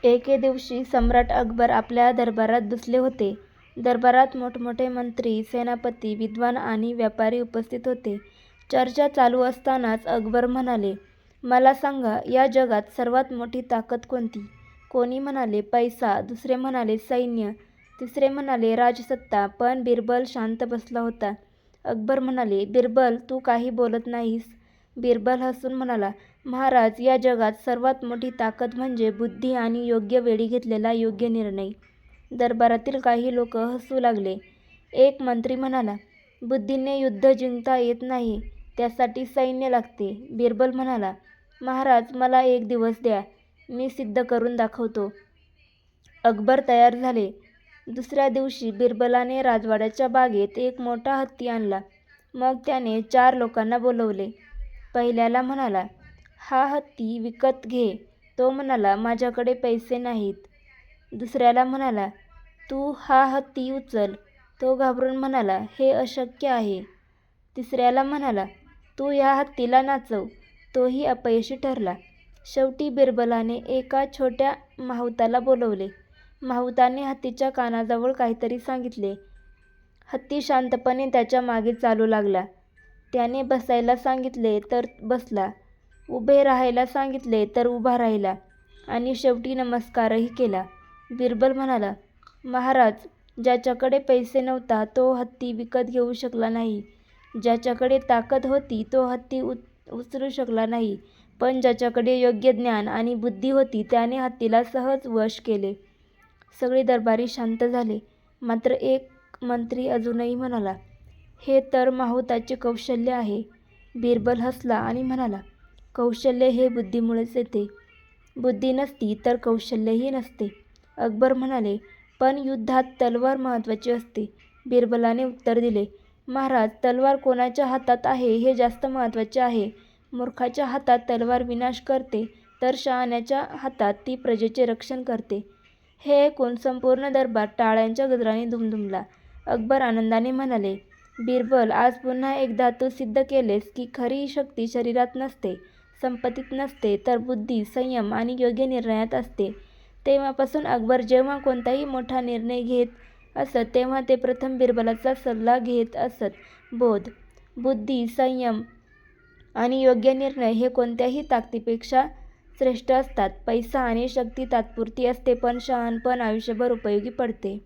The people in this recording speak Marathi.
एके दिवशी सम्राट अकबर आपल्या दरबारात बसले होते. दरबारात मोठमोठे मंत्री, सेनापती, विद्वान आणि व्यापारी उपस्थित होते. चर्चा चालू असतानाच अकबर म्हणाले, मला सांगा, या जगात सर्वात मोठी ताकद कोणती? कोणी म्हणाले पैसा, दुसरे म्हणाले सैन्य, तिसरे म्हणाले राजसत्ता. पण बिरबल शांत बसला होता. अकबर म्हणाले, बिरबल, तू काही बोलत नाहीस? बिरबल हसून म्हणाला, महाराज, या जगात सर्वात मोठी ताकद म्हणजे बुद्धी आणि योग्य वेळी घेतलेला योग्य निर्णय. दरबारातील काही लोक हसू लागले. एक मंत्री म्हणाला, बुद्धीने युद्ध जिंकता येत नाही, त्यासाठी सैन्य लागते. बिरबल म्हणाला, महाराज, मला एक दिवस द्या, मी सिद्ध करून दाखवतो. अकबर तयार झाले. दुसऱ्या दिवशी बिरबलाने राजवाड्याच्या बागेत एक मोठा हत्ती आणला. मग त्याने 4 लोकांना बोलवले. पहिल्याला म्हणाला, हा हत्ती विकत घे. तो म्हणाला, माझ्याकडे पैसे नाहीत. दुसऱ्याला म्हणाला, तू हा हत्ती उचल. तो घाबरून म्हणाला, हे अशक्य आहे. तिसऱ्याला म्हणाला, तू ह्या हत्तीला नाचव. तोही अपयशी ठरला. शेवटी बिरबलाने एका छोट्या माहुताला बोलवले. माहुताने हत्तीच्या कानाजवळ काहीतरी सांगितले. हत्ती शांतपणे त्याच्या मागे चालू लागला. त्याने बसायला सांगितले तर बसला, उभे राहायला सांगितले तर उभा राहिला आणि शेवटी नमस्कारही केला. बिरबल म्हणाला, महाराज, ज्याच्याकडे पैसे नव्हता तो हत्ती विकत घेऊ शकला नाही. ज्याच्याकडे ताकद होती तो हत्ती उचलू शकला नाही. पण ज्याच्याकडे योग्य ज्ञान आणि बुद्धी होती त्याने हत्तीला सहज वश केले. सगळे दरबारी शांत झाले. मात्र एक मंत्री अजूनही म्हणाला, हे तर माहुताचे कौशल्य आहे. बिरबल हसला आणि म्हणाला, कौशल्य हे बुद्धीमुळेच येते. बुद्धी नसती तर कौशल्यही नसते. अकबर म्हणाले, पण युद्धात तलवार महत्त्वाची असते. बिरबलाने उत्तर दिले, महाराज, तलवार कोणाच्या हातात आहे हे जास्त महत्त्वाचे आहे. मूर्खाच्या हातात तलवार विनाश करते, तर शहाण्याच्या हातात ती प्रजेचे रक्षण करते. हे ऐकून संपूर्ण दरबार टाळ्यांच्या गजराने दुमदुमला. अकबर आनंदाने म्हणाले, बिरबल, आज पुन्हा एकदा तू सिद्ध केलेस की खरी शक्ती शरीरात नसते, संपत्तीत नसते, तर बुद्धी, संयम आणि योग्य निर्णयात असते. तेव्हापासून अकबर जेव्हा कोणताही मोठा निर्णय घेत असत तेव्हा ते प्रथम बिरबलाचा सल्ला घेत असत. बोध, बुद्धी, संयम आणि योग्य निर्णय हे कोणत्याही ताकदीपेक्षा श्रेष्ठ असतात. पैसा आणि शक्ती तात्पुरती असते, पण शहाणपण आयुष्यभर उपयोगी पडते.